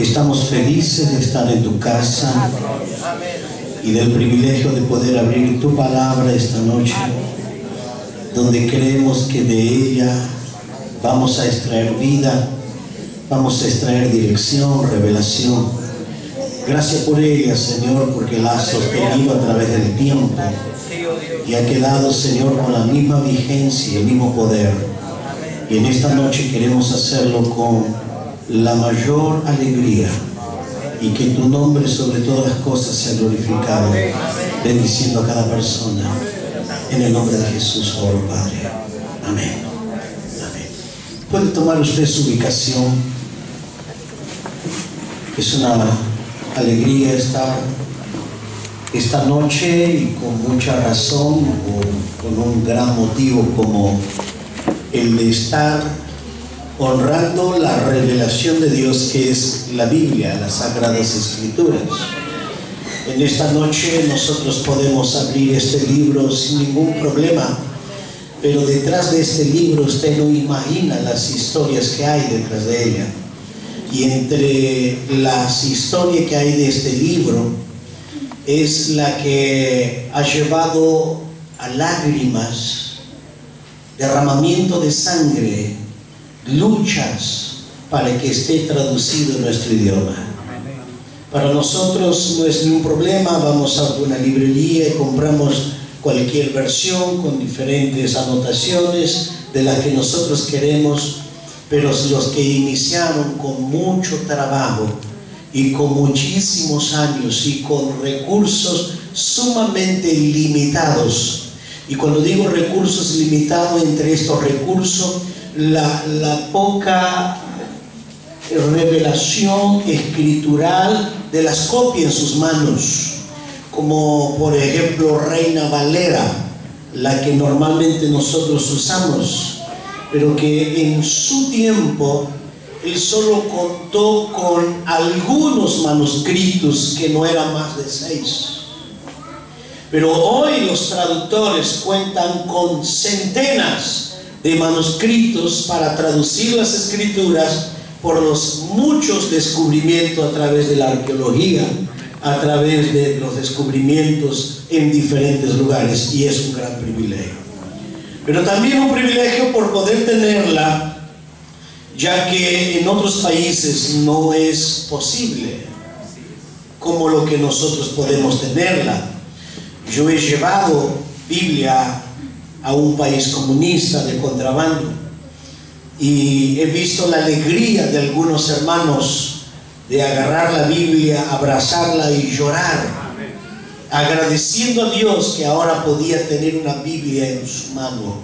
Estamos felices de estar en tu casa y del privilegio de poder abrir tu palabra esta noche, donde creemos que de ella vamos a extraer vida, vamos a extraer dirección, revelación. Gracias por ella, Señor, porque la has sostenido a través del tiempo y ha quedado, Señor, con la misma vigencia y el mismo poder. Y en esta noche queremos hacerlo con la mayor alegría y que tu nombre sobre todas las cosas sea glorificado, bendiciendo a cada persona. En el nombre de Jesús, oro, Padre. Amén. Amén. Puede tomar usted su ubicación. Es una alegría estar esta noche y con mucha razón, o con un gran motivo como el de estar honrando la revelación de Dios, que es la Biblia, las Sagradas Escrituras. En esta noche nosotros podemos abrir este libro sin ningún problema, pero detrás de este libro usted no imagina las historias que hay detrás de ella. Y entre las historias que hay de este libro es la que ha llevado a lágrimas, derramamiento de sangre, luchas para que esté traducido en nuestro idioma. Para nosotros no es ningún problema, vamos a una librería y compramos cualquier versión con diferentes anotaciones de las que nosotros queremos, pero los que iniciaron con mucho trabajo y con muchísimos años y con recursos sumamente limitados, y cuando digo recursos limitados, entre estos recursos la poca revelación escritural de las copias en sus manos, como por ejemplo Reina Valera, la que normalmente nosotros usamos, pero que en su tiempo él solo contó con algunos manuscritos, que no eran más de 6. Pero hoy los traductores cuentan con centenas de manuscritos para traducir las escrituras por los muchos descubrimientos a través de la arqueología, a través de los descubrimientos en diferentes lugares, y es un gran privilegio. Pero también un privilegio por poder tenerla, ya que en otros países no es posible como lo que nosotros podemos tenerla. Yo he llevado Biblia a un país comunista de contrabando y he visto la alegría de algunos hermanos de agarrar la Biblia, abrazarla y llorar, agradeciendo a Dios que ahora podía tener una Biblia en su mano,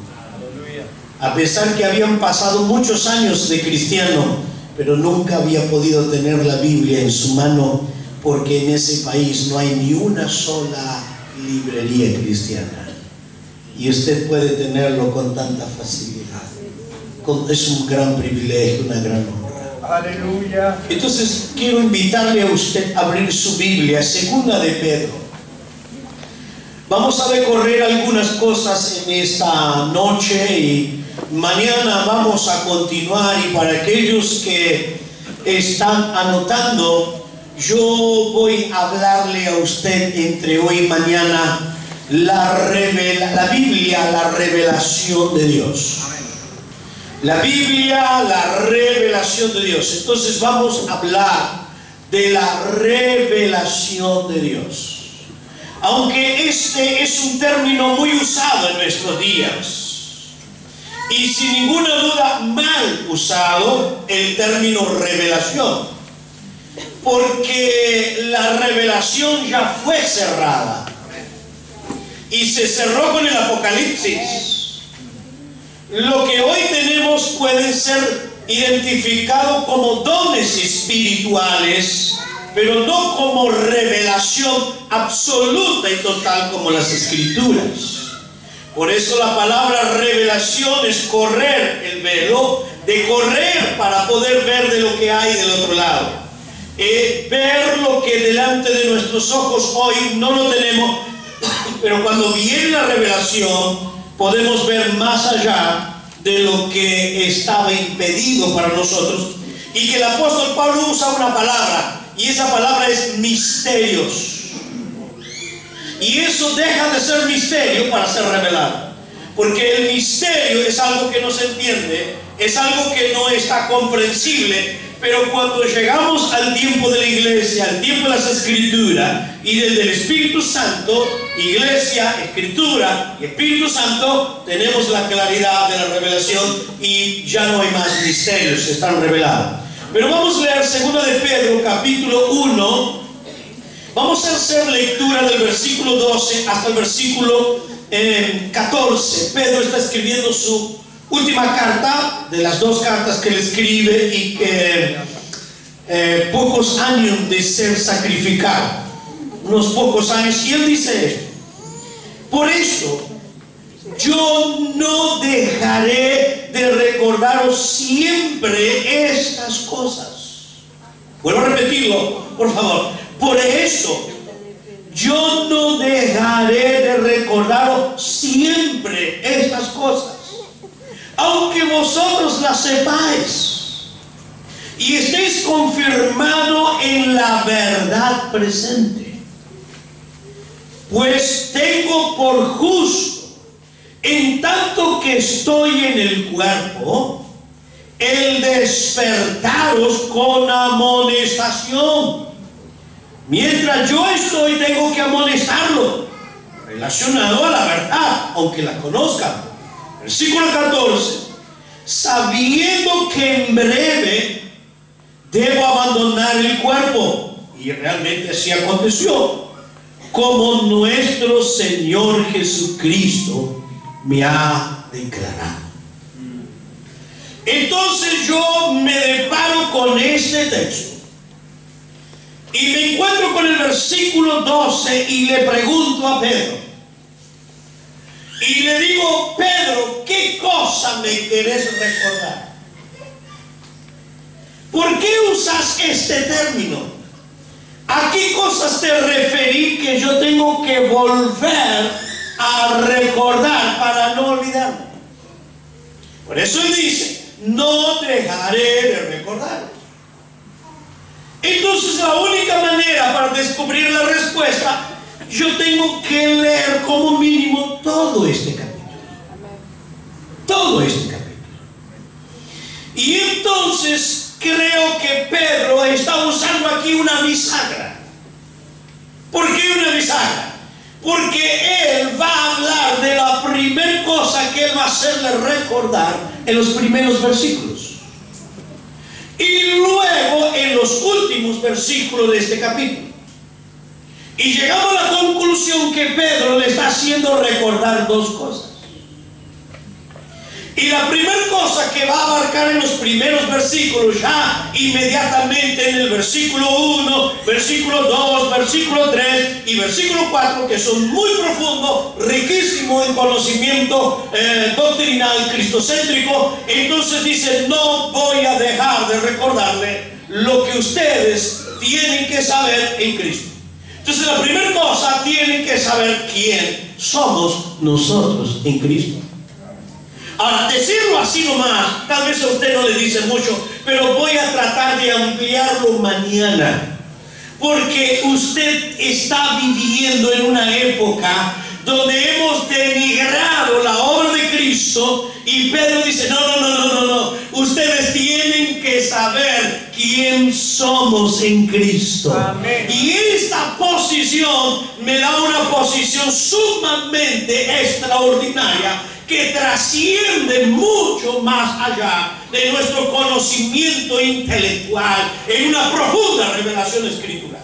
a pesar que habían pasado muchos años de cristiano, pero nunca había podido tener la Biblia en su mano, porque en ese país no hay ni una sola librería cristiana, y usted puede tenerlo con tanta facilidad. Es un gran privilegio, una gran honra. Aleluya. Entonces quiero invitarle a usted a abrir su Biblia, Segunda de Pedro. Vamos a recorrer algunas cosas en esta noche y mañana vamos a continuar, y para aquellos que están anotando, yo voy a hablarle a usted entre hoy y mañana la Biblia, la revelación de Dios. La Biblia, la revelación de Dios. Entonces vamos a hablar de la revelación de Dios. Aunque este es un término muy usado en nuestros días, y sin ninguna duda mal usado el término revelación, porque la revelación ya fue cerrada y se cerró con el Apocalipsis. Lo que hoy tenemos puede ser identificado como dones espirituales, pero no como revelación absoluta y total como las Escrituras. Por eso la palabra revelación es correr el velo, de correr para poder ver de lo que hay del otro lado. Ver lo que delante de nuestros ojos hoy no lo tenemos, pero cuando viene la revelación podemos ver más allá de lo que estaba impedido para nosotros, y que el apóstol Pablo usa una palabra, y esa palabra es misterios. Y eso deja de ser misterio para ser revelado, porque el misterio es algo que no se entiende, es algo que no está comprensible. Pero cuando llegamos al tiempo de la iglesia, al tiempo de las escrituras y del Espíritu Santo, iglesia, escritura y Espíritu Santo, tenemos la claridad de la revelación y ya no hay más misterios, están revelados. Pero vamos a leer 2 de Pedro capítulo 1. Vamos a hacer lectura del versículo 12 hasta el versículo 14. Pedro está escribiendo su última carta, de las 2 cartas que él escribe, y que pocos años de ser sacrificado, unos pocos años, y él dice esto: por eso yo no dejaré de recordaros siempre estas cosas. Vuelvo a repetirlo, por favor. Por eso yo no dejaré de recordaros siempre estas cosas, aunque vosotros las sepáis y estéis confirmados en la verdad presente. Pues tengo por justo, en tanto que estoy en el cuerpo, el despertaros con amonestación. Mientras yo estoy, tengo que amonestarlo, relacionado a la verdad, aunque la conozcan. Versículo 14: sabiendo que en breve debo abandonar el cuerpo. Y realmente así aconteció, como nuestro Señor Jesucristo me ha declarado. Entonces yo me deparo con este texto y me encuentro con el versículo 12 y le pregunto a Pedro, y le digo: Pedro, ¿qué cosa me querés recordar? ¿Por qué usas este término? ¿A qué cosas te referí que yo tengo que volver a recordar para no olvidarme? Por eso él dice: no dejaré de recordar. Entonces la única manera para descubrir la respuesta, yo tengo que leer como mínimo todo este capítulo. Todo este capítulo. Y entonces creo que Pedro está usando aquí una bisagra. ¿Por qué una bisagra? Porque él va a hablar de la primera cosa que él va a hacerle recordar en los primeros versículos. Y luego en los últimos versículos de este capítulo. Y llegamos a la conclusión que Pedro le está haciendo recordar 2 cosas. Y la primera cosa que va a abarcar en los primeros versículos, ya inmediatamente en el versículo 1, versículo 2, versículo 3 y versículo 4, que son muy profundos, riquísimos en conocimiento doctrinal cristocéntrico, entonces dice: no voy a dejar de recordarle lo que ustedes tienen que saber en Cristo. Entonces la primera cosa, tienen que saber quién somos nosotros en Cristo. Ahora, decirlo así nomás, tal vez a usted no le dice mucho, pero voy a tratar de ampliarlo mañana. Porque usted está viviendo en una época donde hemos denigrado la obra de Cristo, y Pedro dice: no, ustedes tienen que saber quién somos en Cristo. Amén. Y esta posición me da una posición sumamente extraordinaria, que trasciende mucho más allá de nuestro conocimiento intelectual, en una profunda revelación escritural.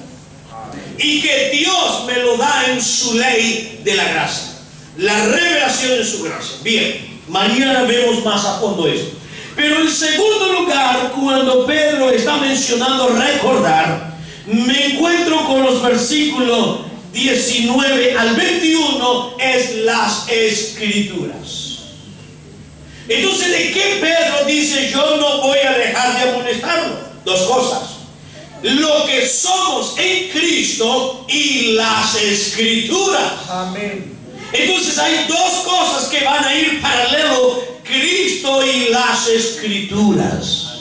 Y que Dios me lo da en su ley de la gracia, la revelación en su gracia. Bien, mañana vemos más a fondo esto. Pero en segundo lugar, cuando Pedro está mencionando recordar, me encuentro con los versículos 19 al 21, es las escrituras. Entonces, ¿de qué Pedro dice: yo no voy a dejar de amonestarlo? 2 cosas: lo que somos en Cristo y las escrituras. Amén. Entonces hay 2 cosas que van a ir paralelo: Cristo y las escrituras.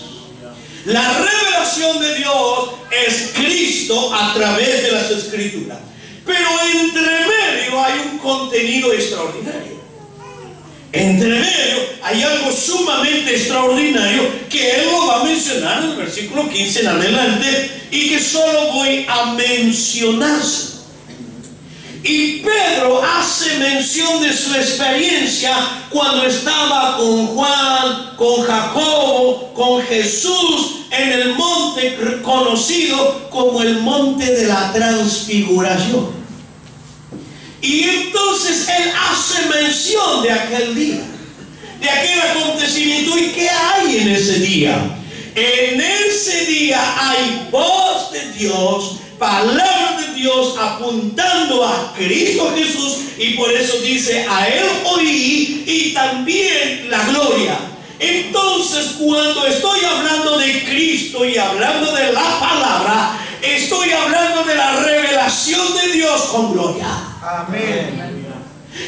La revelación de Dios es Cristo a través de las Escrituras. Pero entre medio hay un contenido extraordinario. Entre medio hay algo sumamente extraordinario que él lo va a mencionar en el versículo 15 en adelante y que solo voy a mencionar. Y Pedro hace mención de su experiencia cuando estaba con Juan, con Jacobo, con Jesús en el monte conocido como el monte de la transfiguración. Y entonces él hace mención de aquel día, de aquel acontecimiento. ¿Y qué hay en ese día? En ese día hay voz de Dios, palabra de Dios apuntando a Cristo Jesús, y por eso dice: a él oí, y también la gloria. Entonces, cuando estoy hablando de Cristo y hablando de la palabra, estoy hablando de la revelación de Dios con gloria. Amén.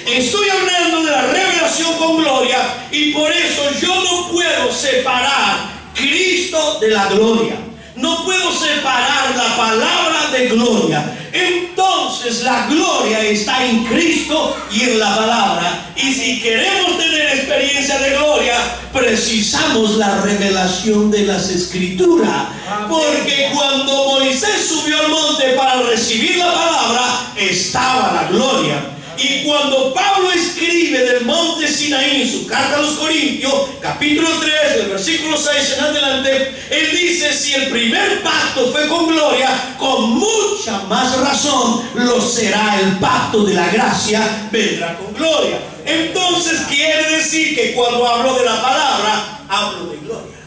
Estoy hablando de la revelación con gloria, y por eso yo no puedo separar Cristo de la gloria. No puedo separar la palabra de gloria. Entonces la gloria está en Cristo y en la palabra. Y si queremos tener experiencia de gloria, precisamos la revelación de las Escrituras. Porque cuando Moisés subió al monte para recibir la palabra, estaba la gloria. Y cuando Pablo escribe del monte Sinaí en su carta a los Corintios, capítulo 3, del versículo 6 en adelante, él dice: si el primer pacto fue con gloria, con mucha más razón lo será el pacto de la gracia, vendrá con gloria. Entonces quiere decir que cuando hablo de la palabra, hablo de gloria.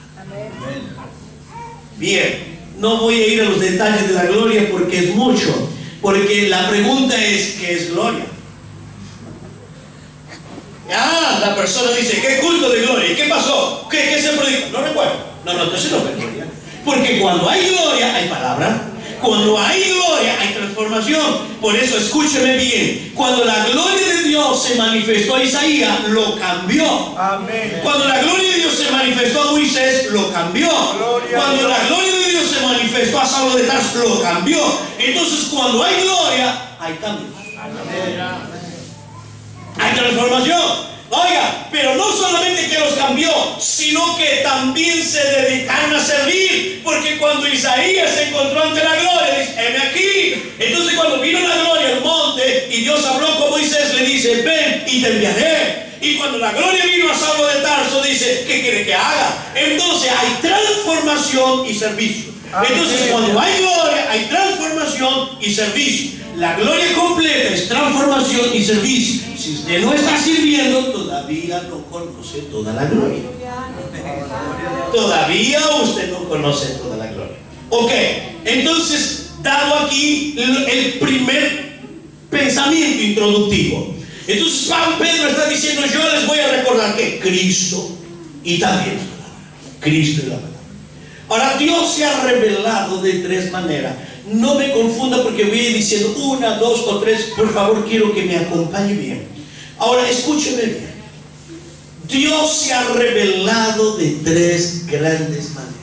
Bien, no voy a ir a los detalles de la gloria porque es mucho, porque la pregunta es: ¿qué es gloria? La persona dice: ¿qué culto de gloria? ¿Y qué pasó? ¿Qué se predicó? No recuerdo. No, entonces no fue gloria. Porque cuando hay gloria, hay palabra. Cuando hay gloria, hay transformación. Por eso, escúcheme bien: cuando la gloria de Dios se manifestó a Isaías, lo cambió. Amén. Cuando la gloria de Dios se manifestó a Moisés, lo cambió. Cuando la gloria de Dios se manifestó a Saulo de Tarso, lo cambió. Entonces, cuando hay gloria, hay cambio. Amén. Hay transformación. Oiga, pero no solamente que los cambió, sino que también se dedicaron a servir. Porque cuando Isaías se encontró ante la gloria, dice: heme aquí. Entonces, cuando vino la gloria al monte y Dios habló con Moisés, le dice: ven y te enviaré. Y cuando la gloria vino a Saulo de Tarso, dice: ¿qué quiere que haga? Entonces hay transformación y servicio. Entonces, cuando hay gloria, hay transformación y servicio. La gloria completa es transformación y servicio. Si usted no está sirviendo, todavía no conoce toda la gloria. Todavía usted no conoce toda la gloria. Ok, entonces, dado aquí el primer pensamiento introductivo, entonces Pedro está diciendo: yo les voy a recordar que Cristo y también la palabra. Cristo y la palabra. Ahora, Dios se ha revelado de tres maneras. No me confunda porque voy a ir diciendo una, dos o tres. Por favor, quiero que me acompañe bien. Ahora, escúcheme bien. Dios se ha revelado de tres grandes maneras.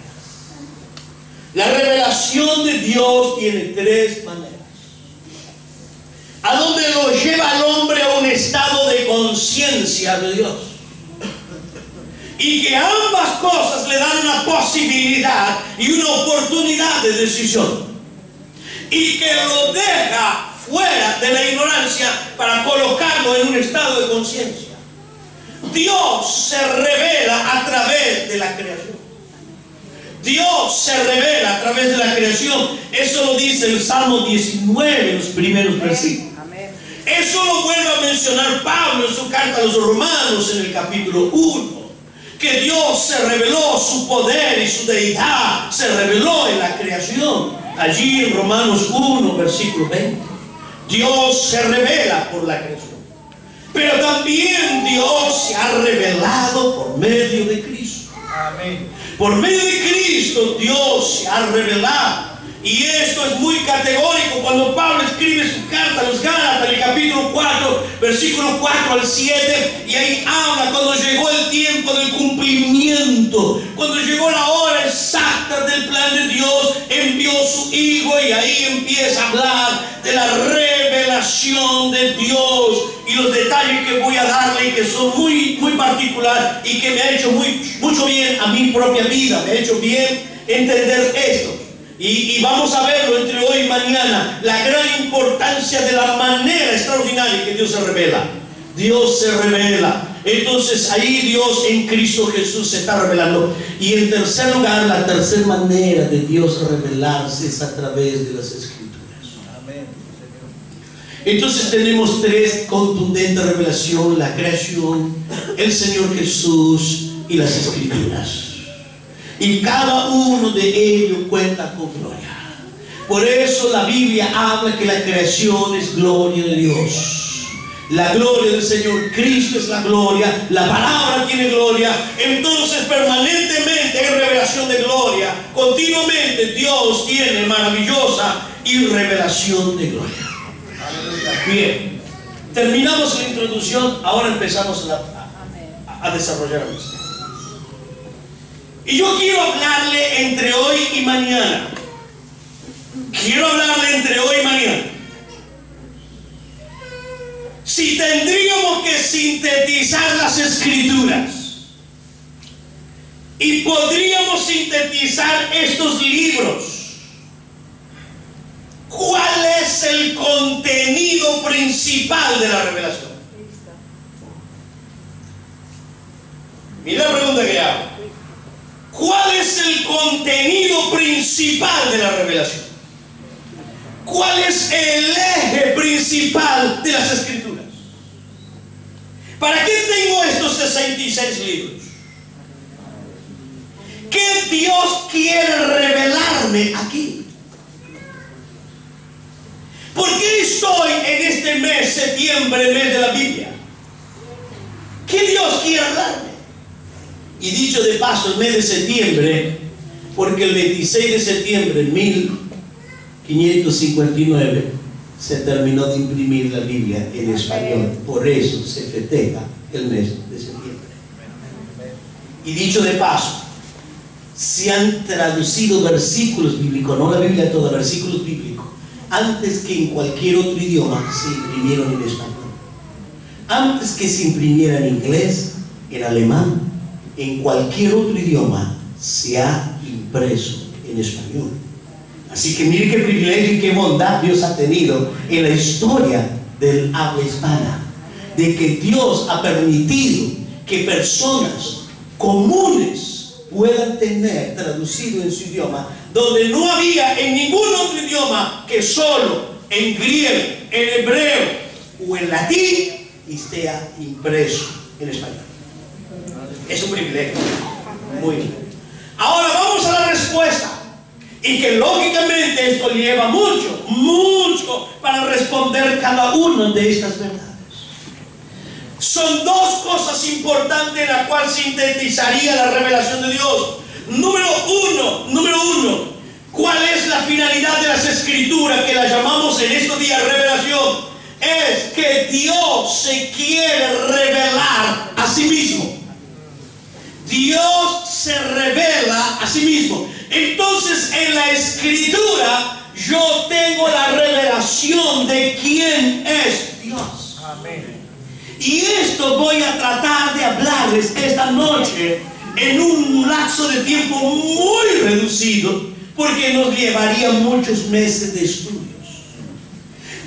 La revelación de Dios tiene tres maneras. A donde lo lleva al hombre a un estado de conciencia de Dios. Y que ambas cosas le dan una posibilidad y una oportunidad de decisión. Y que lo deja fuera de la ignorancia para colocarlo en un estado de conciencia. Dios se revela a través de la creación. Dios se revela a través de la creación. Eso lo dice el Salmo 19 en los primeros versículos. Eso lo vuelve a mencionar Pablo en su carta a los Romanos en el capítulo 1. Que Dios se reveló, su poder y su deidad se reveló en la creación. Allí en Romanos 1, versículo 20. Dios se revela por la creación. Pero también Dios se ha revelado por medio de Cristo. Amén. Por medio de Cristo Dios se ha revelado. Y esto es muy categórico cuando Pablo escribe su carta a los Gálatas, en el capítulo 4, versículo 4 al 7, y ahí habla cuando llegó el tiempo del cumplimiento, cuando llegó la hora exacta del plan de Dios, envió su Hijo, y ahí empieza a hablar de la revelación de Dios y los detalles que voy a darle, que son muy particular y que me ha hecho mucho bien a mi propia vida, me ha hecho bien entender esto. Y vamos a verlo entre hoy y mañana, la gran importancia de la manera extraordinaria que Dios se revela. Dios se revela. Entonces ahí Dios en Cristo Jesús se está revelando. Y en tercer lugar, la tercera manera de Dios revelarse es a través de las Escrituras. Amén. Entonces tenemos tres contundentes revelaciones: la creación, el Señor Jesús y las Escrituras. Y cada uno de ellos cuenta con gloria. Por eso la Biblia habla que la creación es gloria de Dios. La gloria del Señor Cristo es la gloria. La palabra tiene gloria. Entonces permanentemente hay revelación de gloria. Continuamente Dios tiene maravillosa y revelación de gloria. Bien, terminamos la introducción. Ahora empezamos a desarrollar a usted. Y yo quiero hablarle entre hoy y mañana. Quiero hablarle entre hoy y mañana. Si tendríamos que sintetizar las Escrituras y podríamos sintetizar estos libros, ¿cuál es el contenido principal de la revelación? Mira la pregunta que hago. ¿Cuál es el contenido principal de la revelación? ¿Cuál es el eje principal de las Escrituras? ¿Para qué tengo estos 66 libros? ¿Qué Dios quiere revelarme aquí? ¿Por qué estoy en este mes, septiembre, mes de la Biblia? ¿Qué Dios quiere hablarme? Y dicho de paso, el mes de septiembre, porque el 26 de septiembre de 1559 se terminó de imprimir la Biblia en español. Por eso se festeja el mes de septiembre. Y dicho de paso, se han traducido versículos bíblicos, no la Biblia toda, versículos bíblicos, antes que en cualquier otro idioma se imprimieron en español. Antes que se imprimiera en inglés, en alemán, en cualquier otro idioma se ha impreso en español. Así que mire qué privilegio y qué bondad Dios ha tenido en la historia del habla hispana, de que Dios ha permitido que personas comunes puedan tener traducido en su idioma, donde no había en ningún otro idioma que solo en griego, en hebreo o en latín, y sea impreso en español. Es un privilegio. Muy bien. Ahora vamos a la respuesta. Y que lógicamente esto lleva mucho para responder cada una de estas verdades. Son dos cosas importantes en las cuales sintetizaría la revelación de Dios. Número uno, ¿cuál es la finalidad de las Escrituras, que la llamamos en estos días revelación? Es que Dios se quiere revelar a sí mismo. Dios se revela a sí mismo. Entonces en la Escritura yo tengo la revelación de quién es Dios. Amén. Y esto voy a tratar de hablarles esta noche en un lapso de tiempo muy reducido, porque nos llevaría muchos meses de estudios,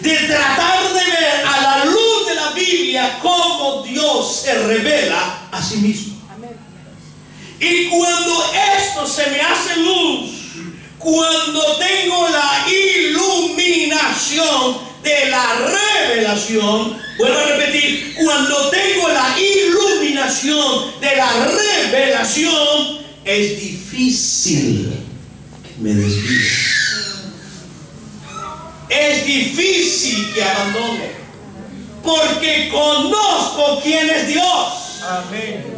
de tratar de ver a la luz de la Biblia cómo Dios se revela a sí mismo. Y cuando esto se me hace luz, cuando tengo la iluminación de la revelación, vuelvo a repetir, cuando tengo la iluminación de la revelación, es difícil que me desvíe. Es difícil que abandone, porque conozco quién es Dios. Amén.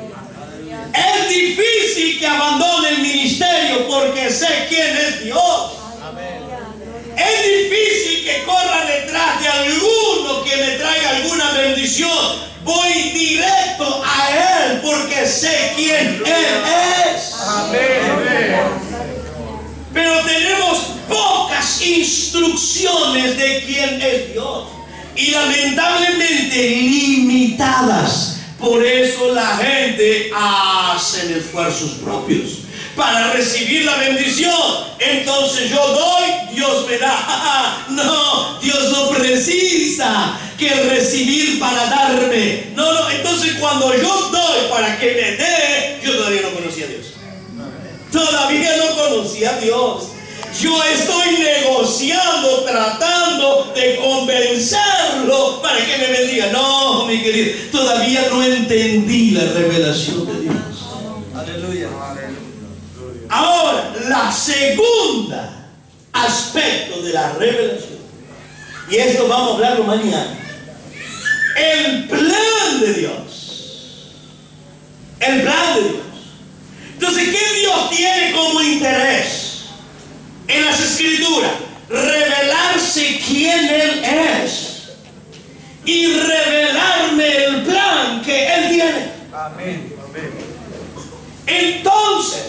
Es difícil que abandone el ministerio porque sé quién es Dios. Amén. de alguno que me traiga alguna bendición, voy directo a Él porque sé quién Él es. Pero tenemos pocas instrucciones de quién es Dios y lamentablemente limitadas. Por eso la gente hace esfuerzos propios para recibir la bendición. Entonces yo doy, Dios me da. No, Dios no precisa que recibir para darme. No, entonces cuando yo doy para que me dé, yo todavía no conocía a Dios. Todavía no conocía a Dios. Yo estoy negociando, tratando de convencerlo para que me bendiga. No, mi querido, todavía no entendí la revelación de Dios. Aleluya. Ahora, la segunda aspecto de la revelación, y esto vamos a hablarlo mañana, el plan de Dios. El plan de Dios. Entonces, ¿qué Dios tiene como interés en las Escrituras? Revelarse quién Él es y revelarme el plan que Él tiene. Amén. Entonces,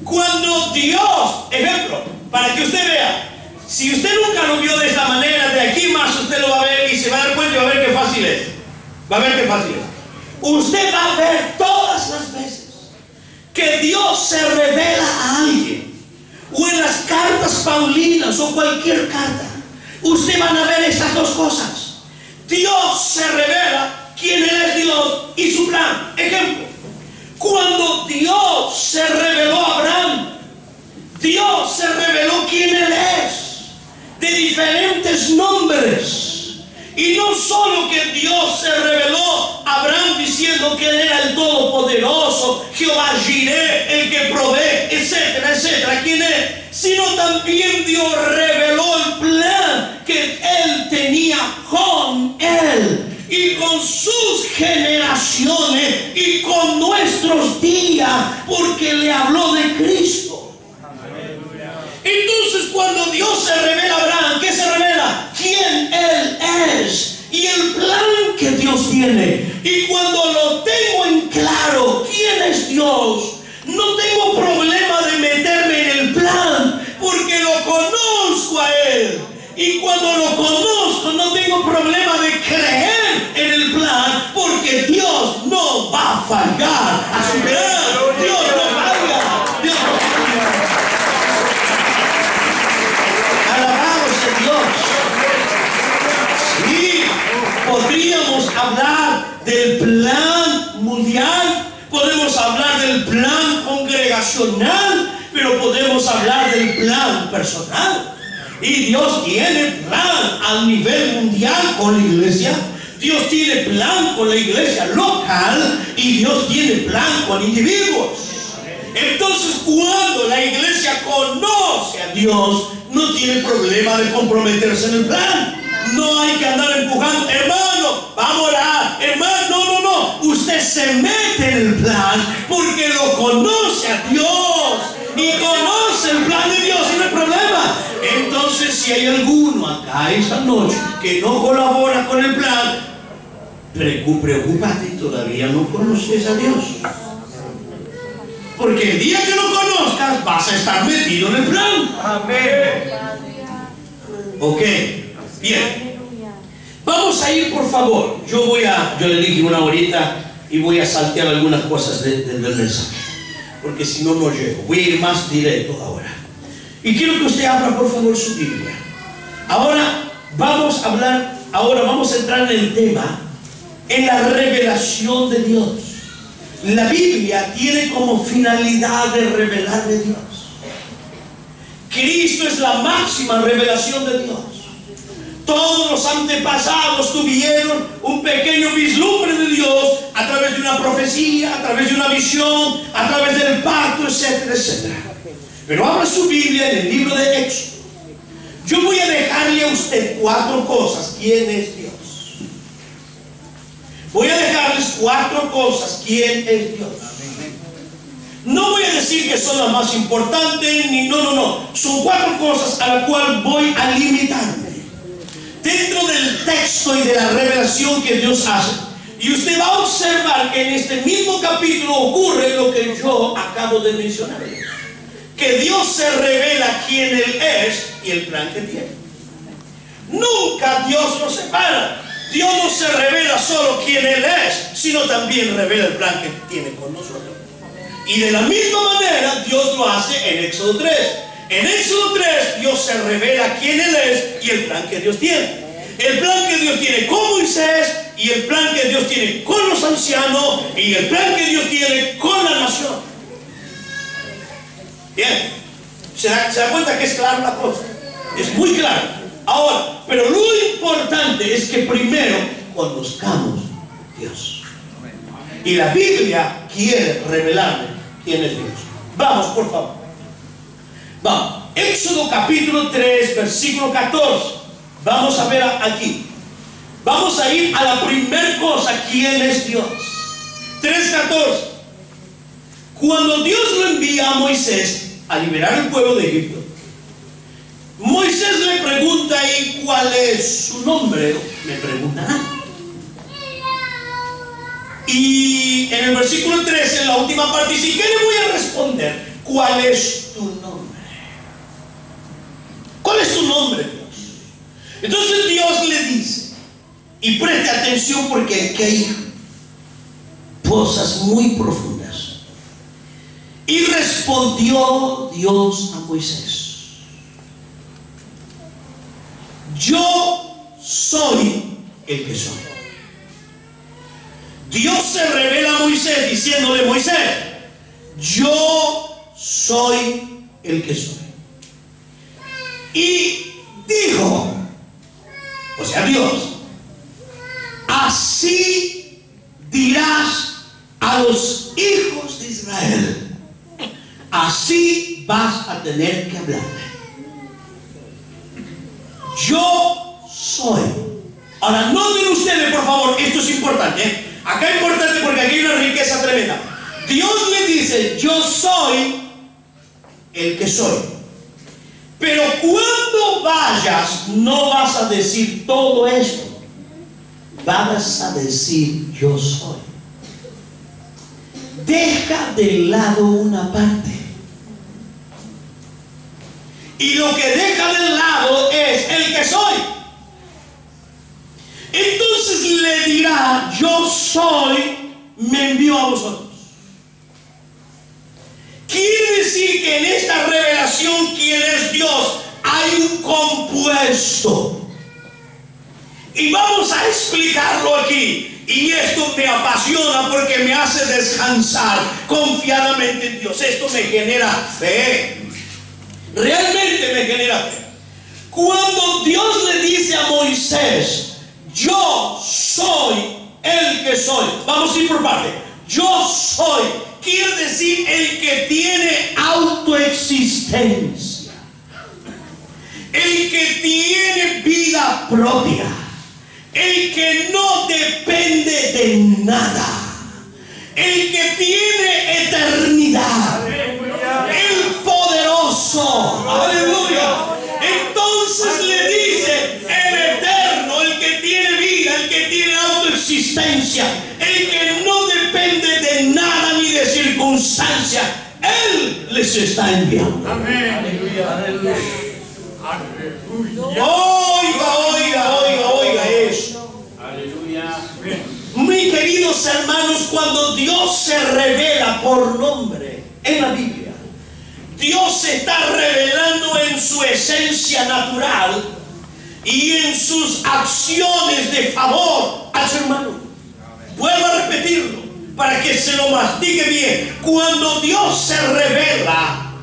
cuando Dios, ejemplo, para que usted vea, si usted nunca lo vio de esta manera, de aquí más usted lo va a ver y se va a dar cuenta y va a ver qué fácil es. Va a ver qué fácil es. Usted va a ver todas las veces que Dios se revela a alguien, o en las cartas paulinas o cualquier carta, usted van a ver estas dos cosas. Dios se revela quién Él es Dios y su plan. Ejemplo, cuando Dios se reveló a Abraham, Dios se reveló quién Él es, de diferentes nombres. Y no solo que Dios se reveló a Abraham diciendo que Él era el Todopoderoso, Jehová Jireh, el que provee, etcétera, etcétera, quién es, sino también Dios reveló el plan que Él tenía con Él y con sus generaciones y con nuestros días, porque le habló de Cristo. Entonces, cuando Dios se revela a Abraham, ¿qué se revela? ¿Quién Él es? Y el plan que Dios tiene. Y cuando lo tengo en claro, ¿quién es Dios? No tengo problema de meterme en el plan, porque lo conozco a Él. Y cuando lo conozco, no tengo problema de creer en el plan, porque Dios no va a fallar a su plan. Dios no falla. Dios no falla. Alabado sea Dios. Sí, podríamos hablar del plan mundial, podemos hablar del plan congregacional, pero podemos hablar del plan personal. Y Dios tiene plan a nivel mundial con la iglesia. Dios tiene plan con la iglesia local y Dios tiene plan con individuos. Entonces, cuando la iglesia conoce a Dios, no tiene problema de comprometerse en el plan. No hay que andar empujando, hermano, vamos a orar, hermano, no. Usted se mete en el plan porque lo conoce a Dios y conoce el plan de Dios y no hay problema. Entonces, si hay alguno acá esta noche que no colabora con el plan, preocúpate, todavía no conoces a Dios. Porque el día que lo conozcas, vas a estar metido en el plan. Amén. Ok, bien. Vamos a ir, por favor. Yo le dije una horita y voy a saltear algunas cosas del mensaje, porque si no, no llego. Voy a ir más directo ahora. Y quiero que usted abra, por favor, su Biblia. Ahora vamos a entrar en el tema, en la revelación de Dios. La Biblia tiene como finalidad de revelar de Dios. Cristo es la máxima revelación de Dios. Todos los antepasados tuvieron un pequeño vislumbre de Dios a través de una profecía, a través de una visión, a través del pacto, etcétera, etcétera. Pero abra su Biblia en el libro de Éxodo. Yo voy a dejarle a usted 4 cosas. ¿Quién es Dios? Voy a dejarles 4 cosas. ¿Quién es Dios? No voy a decir que son las más importantes, no. Son 4 cosas a las cuales voy a limitarme. dentro del texto y de la revelación que Dios hace. Y usted va a observar que en este mismo capítulo ocurre lo que yo acabo de mencionar. Que Dios se revela quién Él es y el plan que tiene. Nunca Dios nos separa. Dios no se revela solo quién Él es, sino también revela el plan que tiene con nosotros. Y de la misma manera Dios lo hace en Éxodo 3. En Éxodo 3 Dios se revela quién Él es y el plan que Dios tiene. El plan que Dios tiene con Moisés y el plan que Dios tiene con los ancianos y el plan que Dios tiene con la nación. Bien, ¿se da cuenta que es clara la cosa? Es muy claro. Ahora, pero lo importante es que primero conozcamos a Dios. Y la Biblia quiere revelarle quién es Dios. Vamos, por favor. Vamos. Éxodo capítulo 3, versículo 14. Vamos a ver aquí. Vamos a ir a la primera cosa. ¿Quién es Dios? 3:14. Cuando Dios lo envía a Moisés a liberar al pueblo de Egipto, Moisés le pregunta: ¿y cuál es su nombre? Me preguntarán. Y en el versículo 13, en la última parte, dice: ¿qué le voy a responder? ¿Cuál es tu nombre? ¿Cuál es tu nombre, Dios? Entonces Dios le dice, y preste atención porque aquí hay cosas muy profundas. Y respondió Dios a Moisés: yo soy el que soy. Dios se revela a Moisés diciéndole: Moisés, yo soy el que soy. Y dijo, o sea, Dios: así dirás a los hijos de Israel, así vas a tener que hablarme. Yo soy. Ahora, noten ustedes, por favor, esto es importante, ¿eh? Acá es importante porque aquí hay una riqueza tremenda. Dios le dice: yo soy el que soy. Pero cuando vayas, no vas a decir todo esto. Vas a decir: yo soy. Deja de lado una parte. Y lo que deja de lado es el que soy. Entonces le dirá: yo soy, me envió a vosotros. Quiere decir que en esta revelación quién es Dios hay un compuesto. Y vamos a explicarlo aquí. Y esto me apasiona porque me hace descansar confiadamente en Dios. Esto me genera fe. Realmente me genera fe. Cuando Dios le dice a Moisés: yo soy el que soy. Vamos a ir por parte. Yo soy. Quiere decir el que tiene autoexistencia. El que tiene vida propia. El que no depende de nada. El que tiene eternidad. El poderoso. Aleluya. Entonces le dice: el eterno, el que tiene vida, el que tiene autoexistencia, el que no depende de nada ni de circunstancia, Él les está enviando. Amén. Aleluya. Aleluya. Oiga eso. Aleluya. Mis queridos hermanos, cuando Dios se revela por nombre en la Biblia, Dios se está revelando en su esencia natural y en sus acciones de favor al ser humano. Vuelvo a repetirlo para que se lo mastique bien. Cuando Dios se revela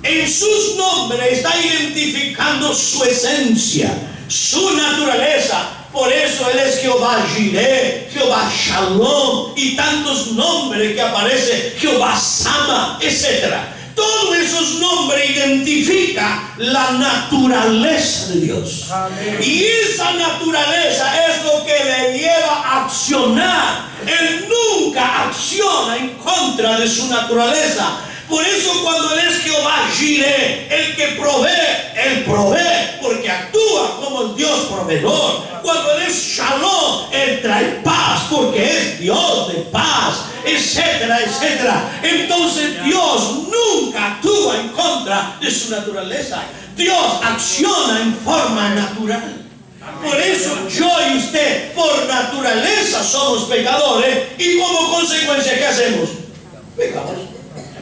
en sus nombres, está identificando su esencia, su naturaleza. Por eso Él es Jehová Jireh, Jehová Shalom y tantos nombres que aparece, Jehová Sama, etc. Todos esos nombres identifican la naturaleza de Dios. Amén. Y esa naturaleza es lo que le lleva a accionar. Él nunca acciona en contra de su naturaleza. Por eso cuando Él es Jehová Jireh, el que provee, Él provee porque actúa como el Dios proveedor. Cuando Él es Shalom, Él trae paz, porque es Dios de paz, etcétera, etcétera. Entonces Dios nunca actúa en contra de su naturaleza. Dios acciona en forma natural. Por eso yo y usted, por naturaleza, somos pecadores, y como consecuencia, ¿qué hacemos? Pecamos.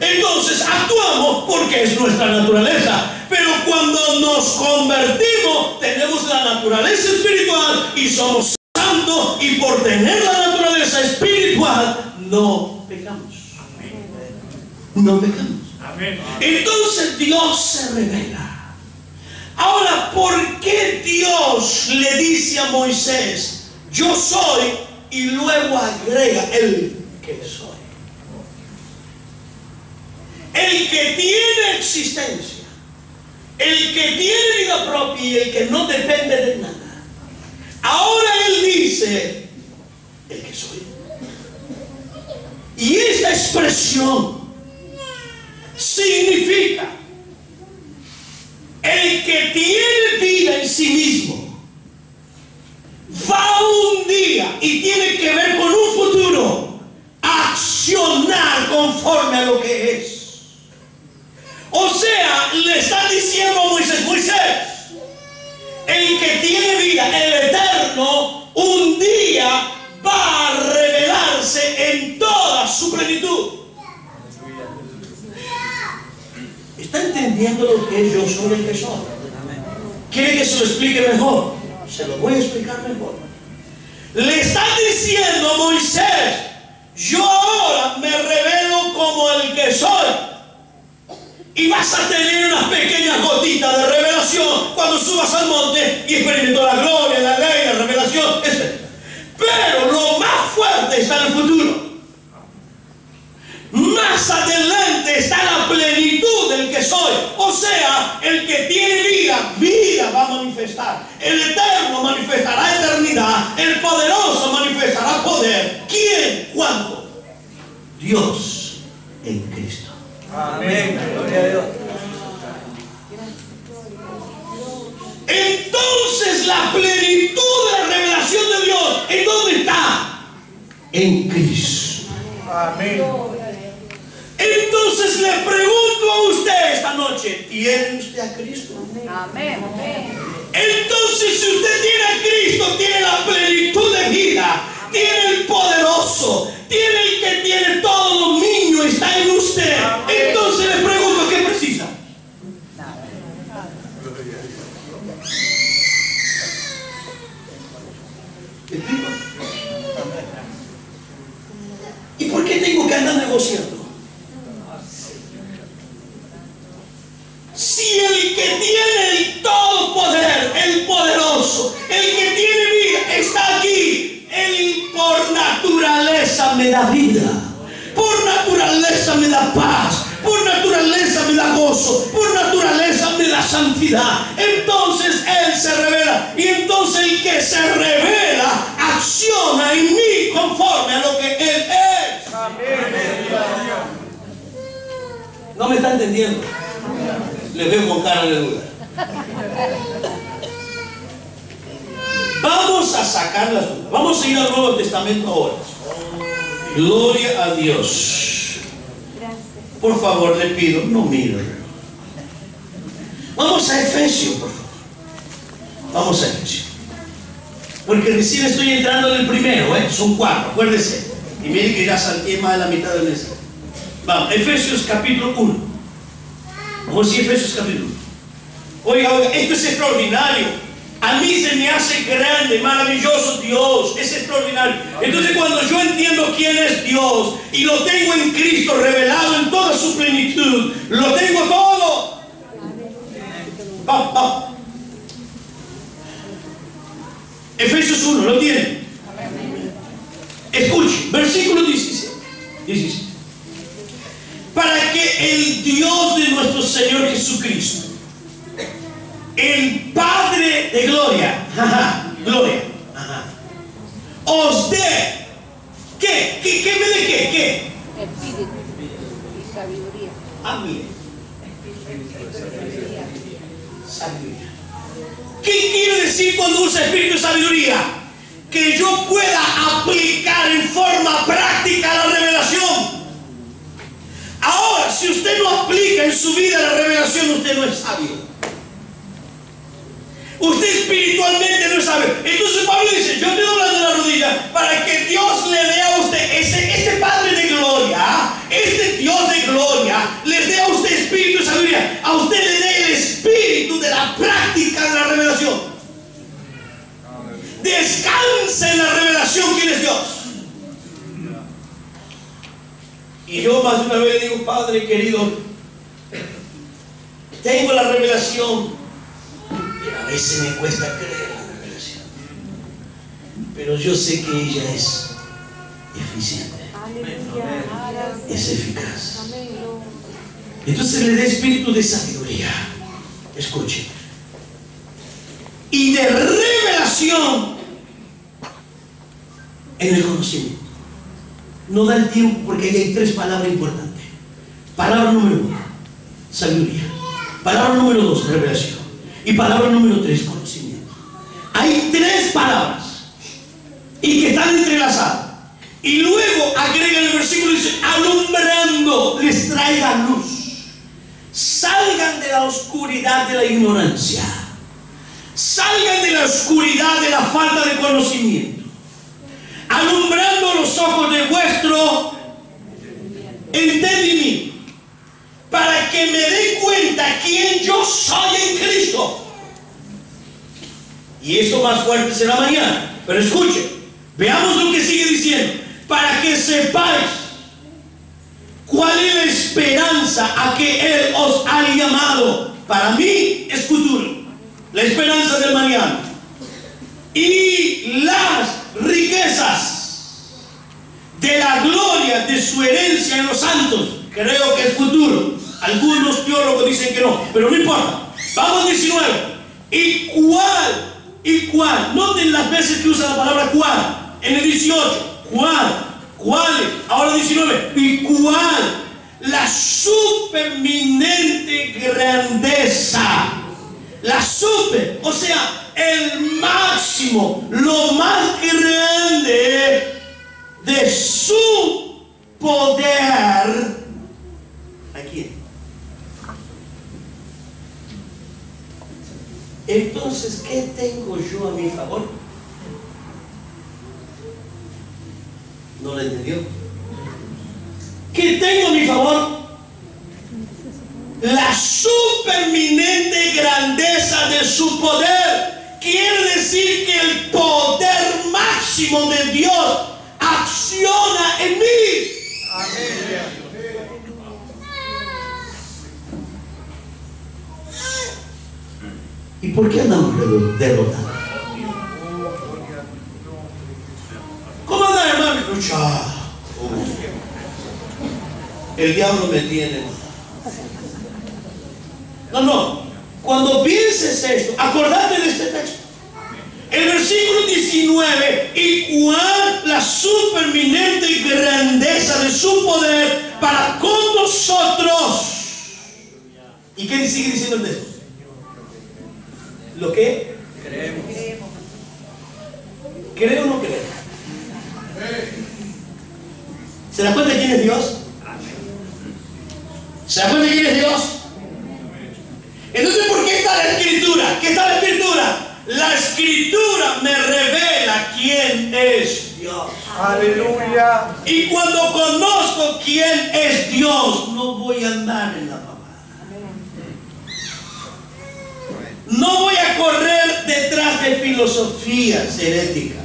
Entonces actuamos porque es nuestra naturaleza. Pero cuando nos convertimos, tenemos la naturaleza espiritual y somos santos, y por tener la naturaleza espiritual no pecamos. No pecamos. Entonces Dios se revela. Ahora, ¿por qué Dios le dice a Moisés, yo soy, y luego agrega el que soy? El que tiene existencia, el que tiene vida propia y el que no depende de nada. Ahora Él dice, el que soy. Y esta expresión significa el que tiene vida en sí mismo va un día, y tiene que ver con un futuro, a accionar conforme a lo que es. O sea, le está diciendo a Moisés, Moisés, el que tiene vida, el eterno, un día va a revelarse en toda su plenitud. ¿Está entendiendo lo que es yo soy el que soy? ¿Quiere que se lo explique mejor? Se lo voy a explicar mejor. Le está diciendo a Moisés, yo ahora me revelo como el que soy. Y vas a tener unas pequeñas gotitas de revelación cuando subas al monte y experimentó la gloria, la ley, la revelación, etc. Pero lo más fuerte está en el futuro. Más adelante está la plenitud del que soy. O sea, el que tiene vida, vida va a manifestar. El eterno manifestará eternidad. El poderoso manifestará poder. ¿Quién? ¿Cuándo? Dios en Cristo. Amén. Gloria a Dios. Entonces la plenitud de la revelación de Dios, ¿en dónde está? En Cristo. Amén. Entonces le pregunto a usted esta noche, ¿tiene usted a Cristo? Amén. Entonces, si usted tiene a Cristo, tiene la plenitud de vida, tiene el poderoso, tiene el que tiene todo dominio, está en usted. Entonces le pregunto, ¿qué precisa? ¿Y por qué tengo que andar negociando? Si el que tiene el todo poder, el poderoso, el que tiene vida, está aquí, Él por naturaleza me da vida, por naturaleza me da paz, por naturaleza me da gozo, por naturaleza me da santidad. Entonces Él se revela, y entonces el que se revela acciona en mí conforme a lo que Él es. ¿No me está entendiendo? Le veo con cara de duda. Vamos a sacar las dudas. Vamos a ir al Nuevo Testamento ahora. Gloria a Dios. Por favor, le pido, no mire. Vamos a Efesios, por favor. Vamos a Efesios. Porque recién estoy entrando en el primero, son 4, acuérdese. Y mire que ya salté más de la mitad del mensaje. Vamos, Efesios capítulo 1. Vamos a Efesios capítulo 1. Oiga, esto es extraordinario. A mí se me hace grande, maravilloso Dios. Es extraordinario. Entonces, cuando yo entiendo quién es Dios y lo tengo en Cristo revelado en toda su plenitud, lo tengo todo. Efesios 1, ¿lo tienen? Escuche, versículo 17. Para que el Dios de nuestro Señor Jesucristo, el Padre de gloria, os dé, ¿qué? ¿Qué me dé qué? ¿Qué? Espíritu y sabiduría. Amén. Sabiduría. ¿Qué quiere decir decir cuando usa espíritu de sabiduría? Que yo pueda aplicar en forma práctica la revelación. Ahora, si usted no aplica en su vida la revelación, usted no es sabio. Usted espiritualmente no es sabio. Entonces Pablo dice, yo estoy doblando la rodilla para que Dios le dé a usted, este Padre de gloria, este Dios de gloria, le dé a usted espíritu de sabiduría. A usted le dé el espíritu de la práctica de la revelación. Descansa en la revelación quién es Dios. Y yo más de una vez le digo, Padre querido, tengo la revelación, pero a veces me cuesta creer la revelación. Pero yo sé que ella es eficiente, es eficaz. Entonces le da espíritu de sabiduría. Escuche. Y de revelación en el conocimiento. No da el tiempo porque ahí hay tres palabras importantes. Palabra número 1, sabiduría. Palabra número 2, revelación. Y palabra número 3, conocimiento. Hay tres palabras y que están entrelazadas. Y luego agrega en el versículo, dice, alumbrando les traiga luz. Salgan de la oscuridad de la ignorancia. Salgan de la oscuridad de la falta de conocimiento. Alumbrando los ojos de vuestro entendimiento, para que me dé cuenta quién yo soy en Cristo. Y esto más fuerte será mañana. Pero escuche, veamos lo que sigue diciendo. Para que sepáis cuál es la esperanza a que Él os ha llamado. Para mí es futuro, la esperanza del mañana. Y las riquezas de la gloria de su herencia en los santos. Creo que es futuro. Algunos teólogos dicen que no, pero no importa. Vamos 19. ¿Y cuál? Noten las veces que usa la palabra cuál. En el 18, ¿cuáles? Ahora 19. ¿Y cuál? La superminente grandeza. La super, o sea, el máximo, lo más grande de su poder. ¿A quién? Entonces, ¿qué tengo yo a mi favor? ¿No lo entendió? ¿Qué tengo a mi favor? La superminente grandeza de su poder. Quiere decir que el poder máximo de Dios acciona en mí. Amén. ¿Y por qué andamos derrotados? ¿Cómo anda, hermano? El diablo me tiene. No. Cuando pienses esto, acordate de este texto. El versículo 19. Y cuál la superminente grandeza de su poder para con nosotros. ¿Y qué sigue diciendo el texto? ¿Lo que? Creemos. ¿Creo o no creo? ¿Se da cuenta de quién es Dios? ¿Se da cuenta de quién es Dios? Entonces, ¿por qué está la Escritura? ¿Qué está la Escritura? La Escritura me revela quién es Dios. Aleluya. Y cuando conozco quién es Dios, no voy a andar en la mamada. No voy a correr detrás de filosofías heréticas.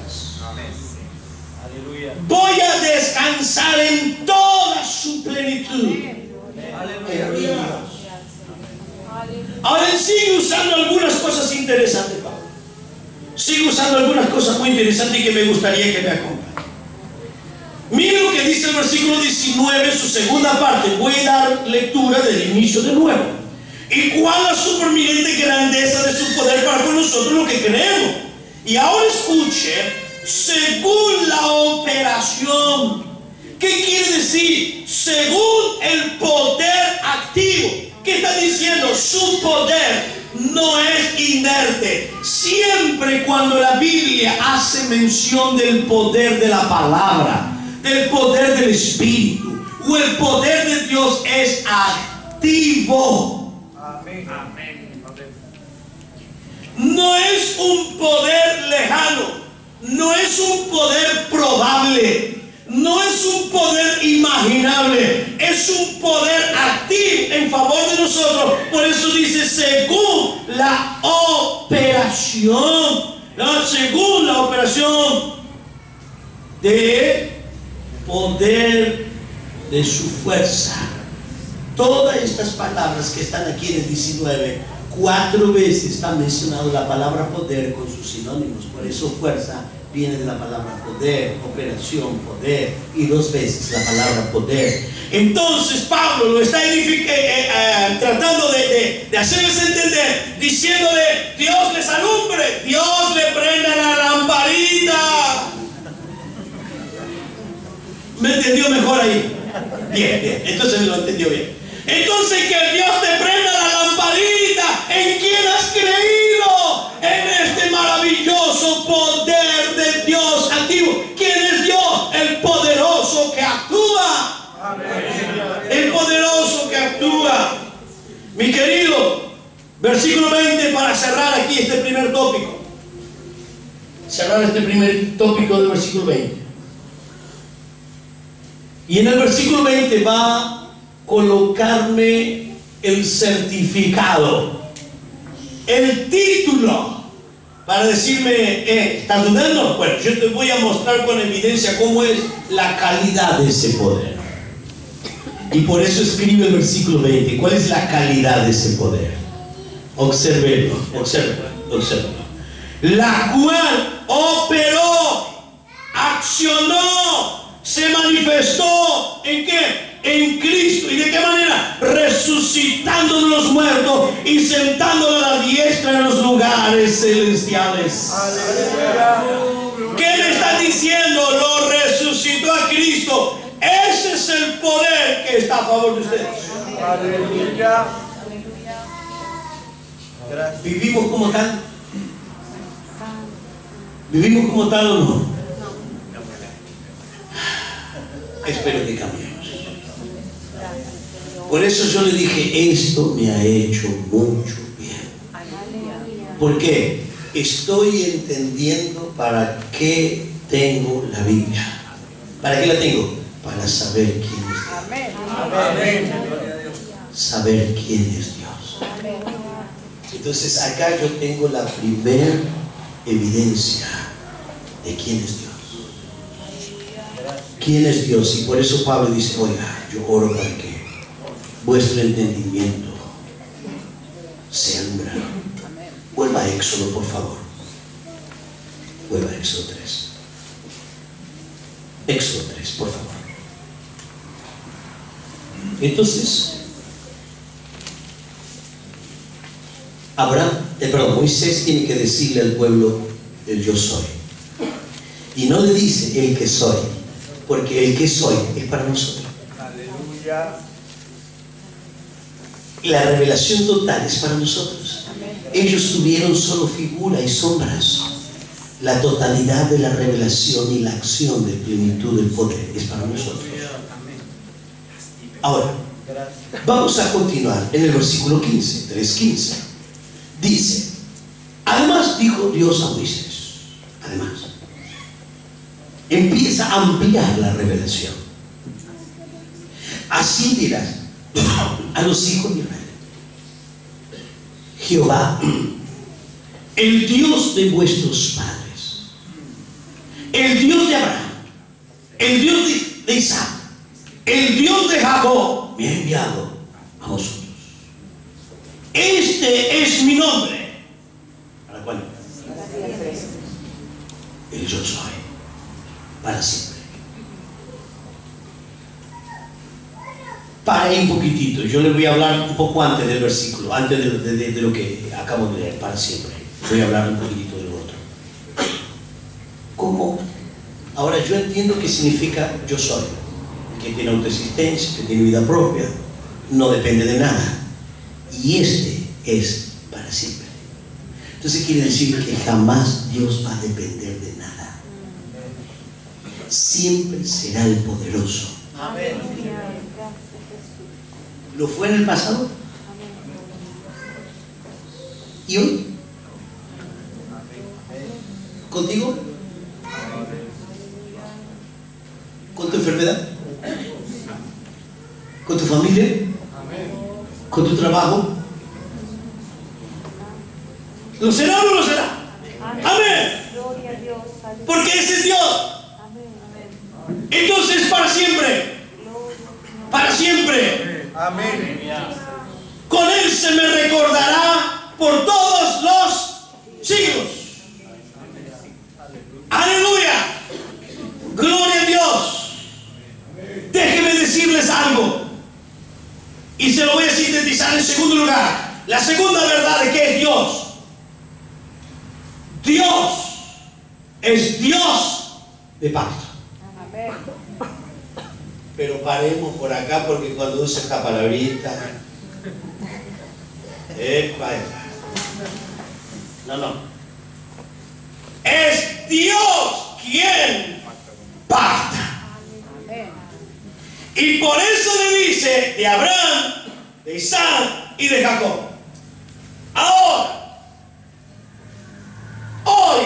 Voy a descansar en toda su plenitud. Aleluya. Ahora él sigue usando algunas cosas interesantes, Pablo. Sigue usando algunas cosas muy interesantes y que me gustaría que me acompañe. Miren lo que dice el versículo 19, su segunda parte. Voy a dar lectura del inicio de nuevo. ¿Y cuál la superminente grandeza de su poder para con nosotros lo que creemos? Y ahora escuche, según la operación. ¿Qué quiere decir? Según el poder activo. ¿Qué está diciendo? Su poder no es inerte. Siempre siempre cuando la Biblia hace mención del poder de la palabra, del poder del Espíritu o el poder de Dios, es activo. Amén. No es un poder lejano, no es un poder probable, no es un poder imaginable, es un poder activo en favor de nosotros. Por eso dice según la operación, ¿no? Según la operación de poder de su fuerza. Todas estas palabras que están aquí en el 19, 4 veces está mencionado la palabra poder con sus sinónimos. Por eso fuerza viene de la palabra poder, operación, poder, y 2 veces la palabra poder. Entonces Pablo lo está tratando de hacerles entender, diciéndole: Dios les alumbre, Dios le prenda la lamparita. ¿Me entendió mejor ahí? Bien, entonces lo entendió bien. Entonces que Dios te prenda la lamparita. ¿En quién has creído? En este maravilloso poder de Dios activo. ¿Quién es Dios? El poderoso que actúa. El poderoso que actúa. Mi querido, versículo 20 para cerrar aquí este primer tópico. Cerrar este primer tópico del versículo 20. Y en el versículo 20 va a colocarme el certificado, el título, para decirme, ¿estás dudando? Bueno, yo te voy a mostrar con evidencia cómo es la calidad de ese poder. Y por eso escribe el versículo 20. ¿Cuál es la calidad de ese poder? Obsérvenlo. La cual operó, accionó, se manifestó ¿en qué? En Cristo. ¿Y de qué manera? Resucitando de los muertos y sentándolo a la diestra en los lugares celestiales. Aleluya. ¿Qué le está diciendo? Lo resucitó a Cristo. Ese es el poder que está a favor de ustedes. Aleluya. ¿Vivimos como tal? ¿Vivimos como tal o no? Espero que cambiemos. Por eso yo le dije, esto me ha hecho mucho bien. ¿Por qué? Estoy entendiendo para qué tengo la Biblia. ¿Para qué la tengo? Para saber quién es Dios. Amén. Saber quién es Dios. Entonces acá yo tengo la primera evidencia de quién es Dios. ¿Quién es Dios? Y por eso Pablo dice, oiga, yo oro para que vuestro entendimiento sea alumbrado. Vuelva a Éxodo, por favor. Vuelva a Éxodo 3. Éxodo 3, por favor. Entonces, Moisés tiene que decirle al pueblo el yo soy. Y no le dice el que soy, porque el que soy es para nosotros. Aleluya. La revelación total es para nosotros. Ellos tuvieron solo figura y sombras. La totalidad de la revelación y la acción de plenitud del poder es para nosotros. Ahora, vamos a continuar en el versículo 15, 3:15. Dice, además dijo Dios a Moisés, además, empieza a ampliar la revelación. Así dirás a los hijos de Israel: Jehová, el Dios de vuestros padres, el Dios de Abraham, el Dios de Isaac, el Dios de Jacob, me ha enviado a vosotros. Este es mi nombre. ¿Para cuándo? El yo soy, para siempre. Para ahí un poquitito, yo les voy a hablar un poco antes del versículo, antes de lo que acabo de leer, para siempre. Voy a hablar un poquitito de lo otro. ¿Cómo? Ahora yo entiendo qué significa yo soy, que tiene autoexistencia, que tiene vida propia, no depende de nada. Y este es para siempre. Entonces quiere decir que jamás Dios va a depender de nada. Siempre será el poderoso. Amén. ¿Lo fue en el pasado? ¿Y hoy? ¿Contigo? ¿Con tu enfermedad? ¿Con tu familia? ¿Con tu trabajo? ¿Lo será o no lo será? Amén. Porque ese es Dios. Entonces para siempre. Para siempre. Amén. Con Él se me recordará por todos los siglos. Aleluya. Gloria a Dios. Déjenme decirles algo. Y se lo voy a sintetizar en segundo lugar. La segunda verdad de que es Dios. Dios es Dios de pacto. Pero paremos por acá porque cuando usa esta palabrita, no. Es Dios quien pacta. Y por eso le dice de Abraham, de Isaac y de Jacob. Ahora, hoy,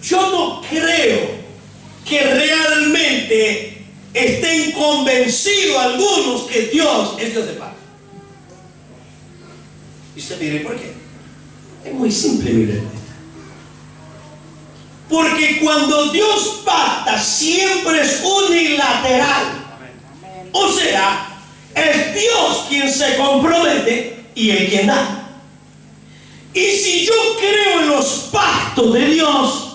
yo no creo que realmente estén convencidos algunos que Dios es Dios de pacto. Y usted dirá, ¿por qué? Es muy simple mi respuesta. Porque cuando Dios pacta siempre es unilateral. O sea, es Dios quien se compromete y Él quien da. Y si yo creo en los pactos de Dios,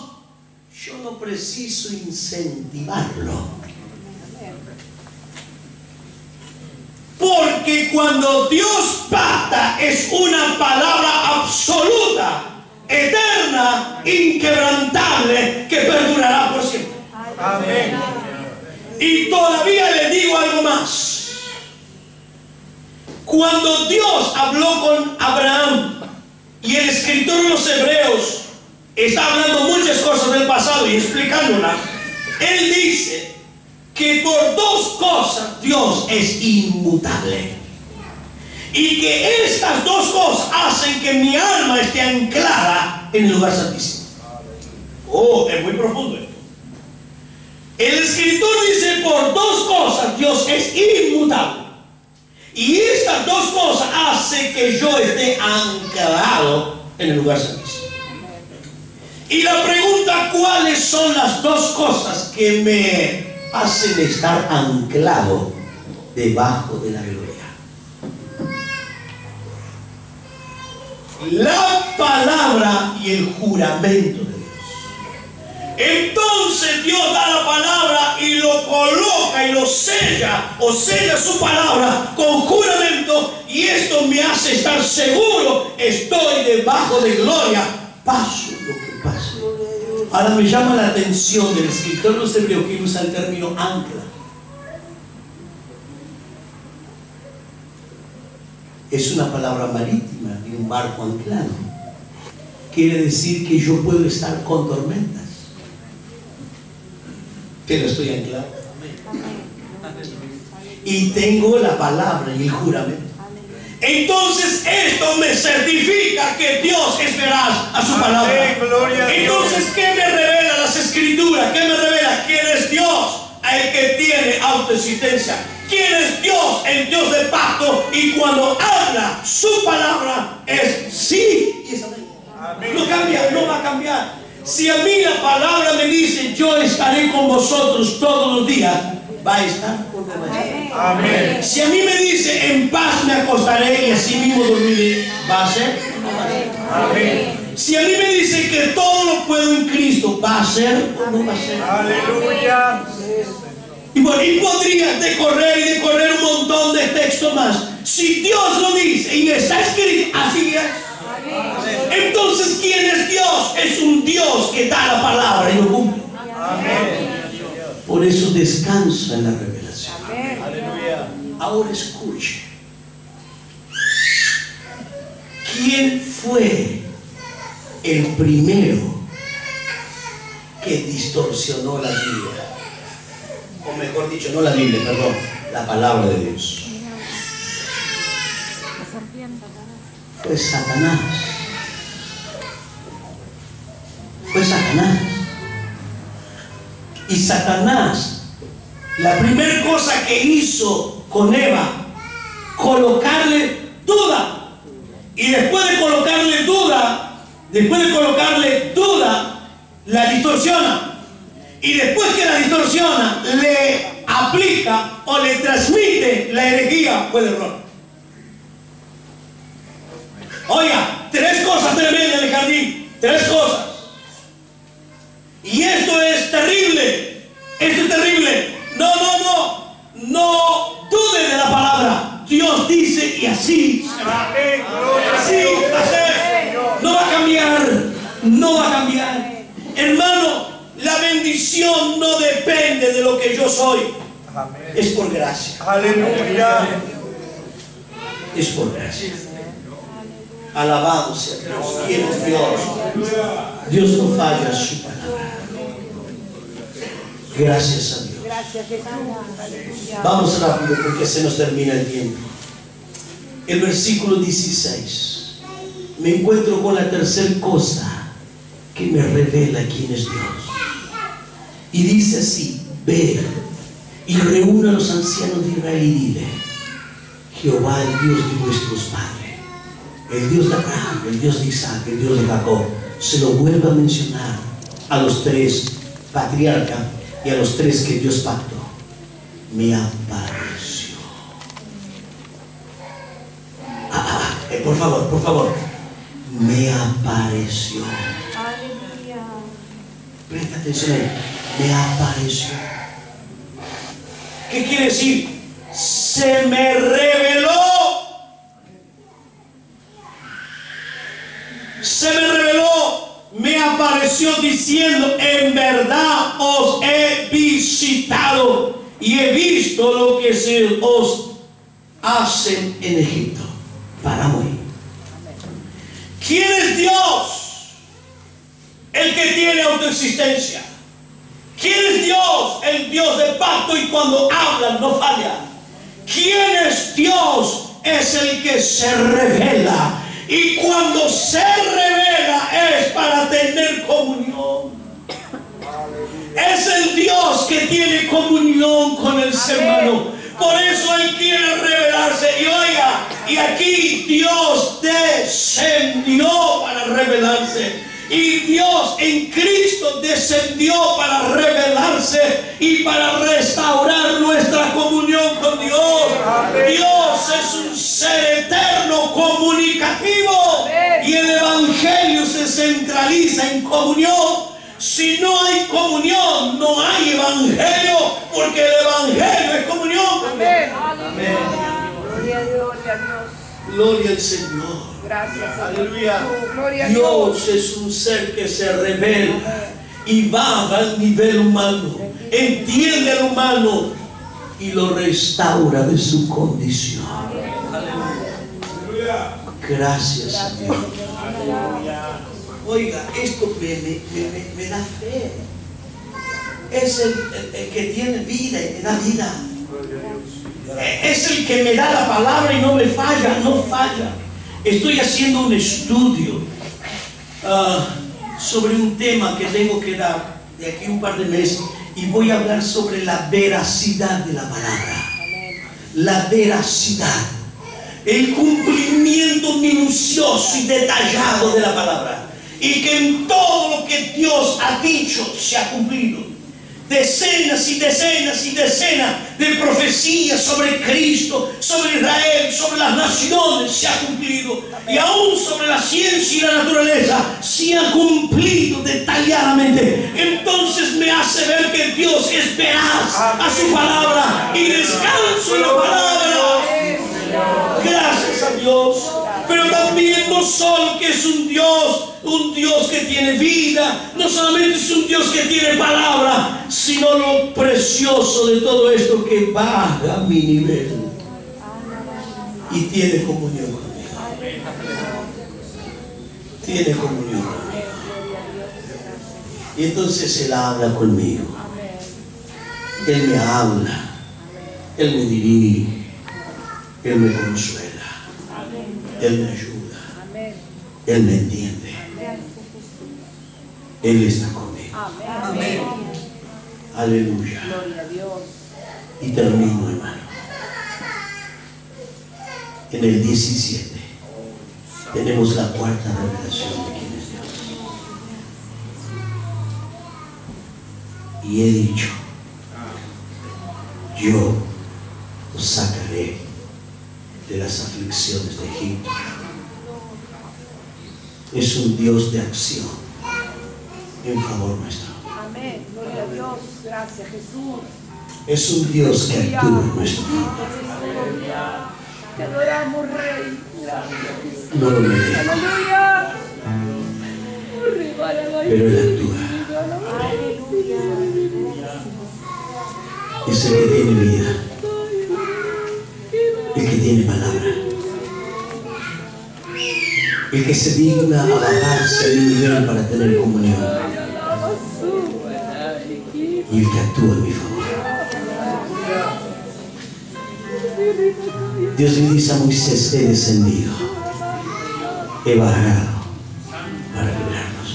yo no preciso incentivarlo. Porque cuando Dios pacta es una palabra absoluta, eterna, inquebrantable, que perdurará por siempre. Amén. Y todavía le digo algo más. Cuando Dios habló con Abraham y el escritor de los Hebreos está hablando muchas cosas del pasado y explicándolas, él dice que por dos cosas Dios es inmutable. Y que estas dos cosas hacen que mi alma esté anclada en el lugar santísimo. Oh, es muy profundo esto. El escritor dice por dos cosas Dios es inmutable. Y estas dos cosas hacen que yo esté anclado en el lugar santísimo. Y la pregunta, ¿cuáles son las dos cosas que me hacen estar anclado debajo de la gloria? La palabra y el juramento de Dios. Entonces Dios da la palabra y lo coloca y lo sella, o sella su palabra con juramento, y esto me hace estar seguro, estoy debajo de gloria, paso lo que pase. Ahora me llama la atención del escritor de los Hebreos que usa el término ancla. Es una palabra marítima de un barco anclado. Quiere decir que yo puedo estar con tormentas, pero estoy anclado. Y tengo la palabra y el juramento. Entonces esto me certifica que Dios es veraz a su palabra. Entonces, ¿qué me revela las Escrituras? ¿Qué me revela? ¿Quién es Dios? El que tiene autoexistencia. ¿Quién es Dios? El Dios de pacto. Y cuando habla su palabra es sí y es amén. No cambia, no va a cambiar. Si a mí la palabra me dice yo estaré con vosotros todos los días, ¿va a estar o no va a estar? Amén. Si a mí me dice en paz me acostaré y así mismo dormiré, ¿va a ser o no va a ser? Amén. Si a mí me dice que todo lo puedo en Cristo, ¿va a ser o no va a ser? Aleluya. Y bueno, y podrías decorrer un montón de textos más. Si Dios lo dice y está escrito, así es. Entonces, ¿quién es Dios? Es un Dios que da la palabra y lo cumple. Amén. Por eso descansa en la revelación. Aleluya. Ahora escuche. ¿Quién fue el primero que distorsionó la Biblia, o mejor dicho, no la Biblia, perdón, la palabra de Dios, fue Satanás. Fue Satanás. Y Satanás, la primera cosa que hizo con Eva, colocarle duda. Y después de colocarle duda, la distorsiona. Y después que la distorsiona, le aplica o le transmite la herejía o el error. Oiga, 3 cosas tremendas en el jardín. 3 cosas. Y esto es terrible. Esto es terrible. No dude de la palabra. Dios dice y así será. Así va a ser. No va a cambiar. No va a cambiar. Hermano, la bendición no depende de lo que yo soy. Es por gracia. Aleluya. Es por gracia. Alabado sea Dios. ¿Quién es Dios? Dios no falla a su palabra. Gracias a Dios. Vamos rápido porque se nos termina el tiempo. El versículo 16. Me encuentro con la tercera cosa que me revela quién es Dios. Y dice así: ve y reúna a los ancianos de Israel y dile: Jehová, el Dios de vuestros padres, el Dios de Abraham, el Dios de Isaac, el Dios de Jacob, se lo vuelve a mencionar a los 3 patriarcas y a los 3 que Dios pactó. Me apareció. Por favor. Me apareció. Presta atención ahí. Me apareció. ¿Qué quiere decir? Se me reveló. Se me reveló. Me apareció diciendo: en verdad os he visitado y he visto lo que se os hace en Egipto. Paramos ahí. ¿Quién es Dios? El que tiene autoexistencia. ¿Quién es Dios? El Dios de pacto, y cuando habla no falla. ¿Quién es Dios? Es el que se revela. Y cuando se revela es para tener comunión. Es el Dios que tiene comunión con el ser humano. Por eso Él quiere revelarse. Y oiga, y aquí Dios descendió para revelarse. Y Dios en Cristo descendió para revelarse y para restaurar nuestra comunión con Dios. Dios es un ser eterno, comunicativo. Y el Evangelio se centraliza en comunión. Si no hay comunión, no hay Evangelio, porque el Evangelio es comunión. Amén. Amén. Gloria a Dios. Gloria al Señor. Gracias. Aleluya. Gloria a Dios. Dios es un ser que se revela y baja al nivel humano, entiende al humano y lo restaura de su condición. Aleluya. Gracias a Dios. Oiga, esto me da fe. Es el que tiene vida y me da vida. Es el que me da la palabra y no me falla, no falla. Estoy haciendo un estudio sobre un tema que tengo que dar de aquí un par de meses, y voy a hablar sobre la veracidad de la palabra. La veracidad, el cumplimiento minucioso y detallado de la palabra, y que en todo lo que Dios ha dicho se ha cumplido. Decenas y decenas y decenas de profecías sobre Cristo, sobre Israel, sobre las naciones se ha cumplido. Y aún sobre la ciencia y la naturaleza se ha cumplido detalladamente. Entonces me hace ver que Dios es veraz a su palabra y descanso en la palabra. Gracias a Dios. Pero también no solo que es un Dios que tiene vida, no solamente es un Dios que tiene palabra, sino lo precioso de todo esto, que baja a mi nivel y tiene comunión conmigo. Tiene comunión conmigo. Y entonces Él habla conmigo. Él me habla. Él me dirige. Él me consuela. Él me ayuda. Él me entiende. Él está conmigo. Amén. Aleluya. Gloria a Dios. Y termino, hermano. En el 17 tenemos la cuarta revelación de quién es Dios. Y he dicho, yo os sacaré de las aflicciones de Egipto. Es un Dios de acción en favor nuestro. Amén. Gloria a Dios. Gracias, Jesús. Es un Dios que actúa en nuestro favor. Te adoramos, Rey. Gracias, Jesús. No lo merece, Aleluya. pero Él actúa. Es el que tiene vida, el que tiene palabra, el que se digna a bajarse de nivel para tener comunión, y el que actúa en mi favor. Dios le dice a Moisés: he descendido, he bajado para librarnos.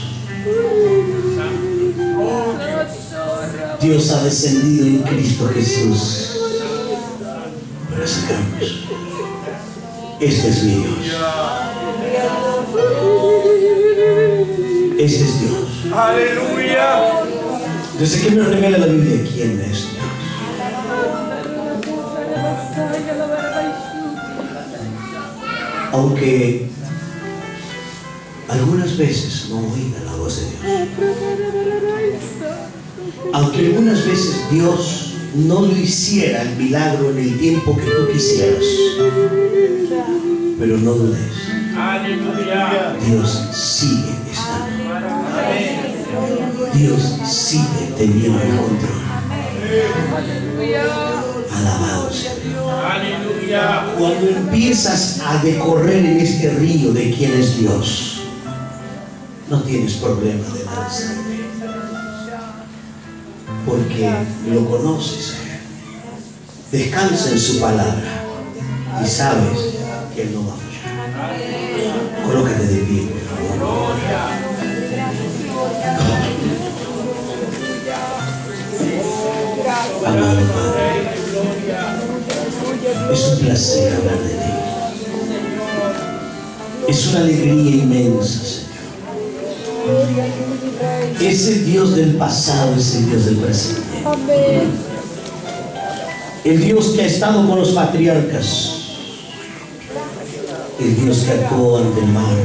Dios ha descendido en Cristo Jesús para sacarnos. Este es mi Dios. Este es Dios. Aleluya. Desde que me revela la Biblia, ¿quién es Dios? Aunque algunas veces no oiga la voz de Dios, aunque algunas veces Dios no lo hiciera el milagro en el tiempo que tú quisieras, pero no dudes, Aleluya. Dios sigue estando. Dios sigue teniendo el control. Alabado sea Dios. Aleluya. Cuando empiezas a decorrer en este río de quién es Dios, no tienes problema de lanzarte, porque lo conoces a Él. Descansa en su palabra y sabes que Él no va a fallar. Colócate de pie, por favor. Amado Padre, es un placer hablar de ti. Es una alegría inmensa, Señor. Es el Dios del pasado, es el Dios del presente. El Dios que ha estado con los patriarcas. El Dios que actuó ante el mar.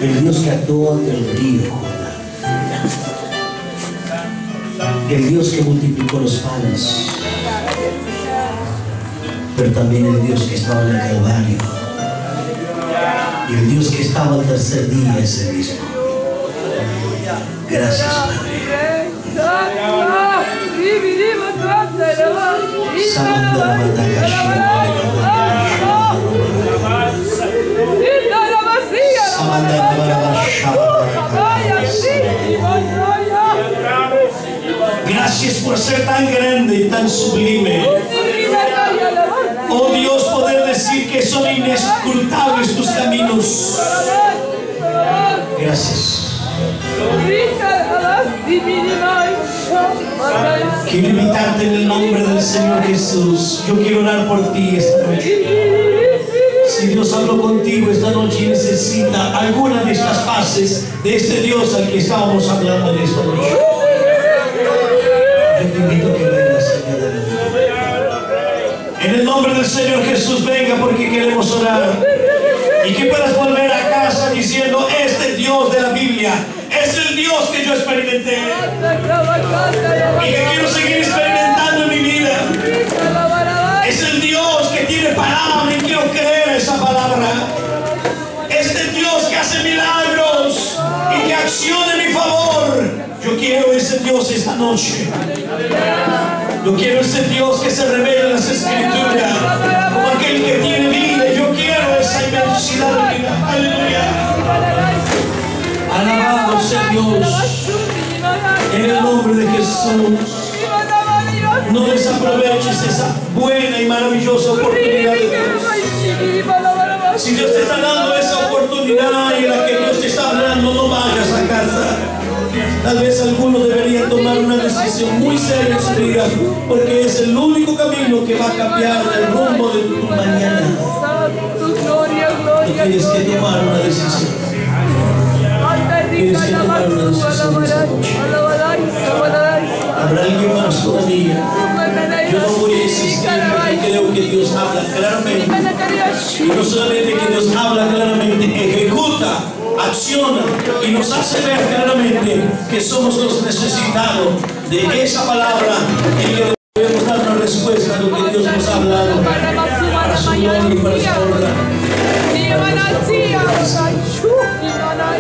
El Dios que actuó ante el río Jordán. El Dios que multiplicó los panes. Pero también el Dios que estaba en el Calvario. Y el Dios que estaba al tercer día es el mismo. Gracias, Padre. Gracias por ser tan grande y tan sublime. Oh Dios, poder decir que son inescrutables tus caminos. Gracias. Quiero invitarte en el nombre del Señor Jesús. Yo quiero orar por ti esta noche. Si Dios habló contigo esta noche y necesita alguna de estas fases de este Dios al que estábamos hablando en esta noche, yo te invito a que vengas aquí adelante. En el nombre del Señor Jesús, venga, porque queremos orar. Y que puedas volver a casa diciendo: este Dios de la Biblia es el Dios que yo experimenté y que quiero seguir experimentando en mi vida. Es el Dios que tiene palabra y quiero creer esa palabra. Es el Dios que hace milagros y que acciona en mi favor. Yo quiero ese Dios esta noche. Yo quiero ese Dios que se revela en las Escrituras como aquel que tiene vida. Yo quiero esa inmensidad de vida. Aleluya. Alabado sea Dios. En el nombre de Jesús. No desaproveches esa buena y maravillosa oportunidad de Dios. Si Dios te está dando esa oportunidad y la que Dios te está hablando, no vayas a casa. Tal vez algunos deberían tomar una decisión muy seria en su vida, porque es el único camino que va a cambiar el rumbo de tu mañana. Y tienes que tomar una decisión. Tienes que tomar una decisión. Habrá alguien más todavía. Yo no voy a insistir porque creo que Dios habla claramente. Y no solamente que Dios habla claramente, ejecuta, acciona y nos hace ver claramente que somos los necesitados de esa palabra y que debemos dar una respuesta a lo que Dios nos ha hablado para su gloria y para su honra.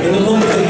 En el nombre de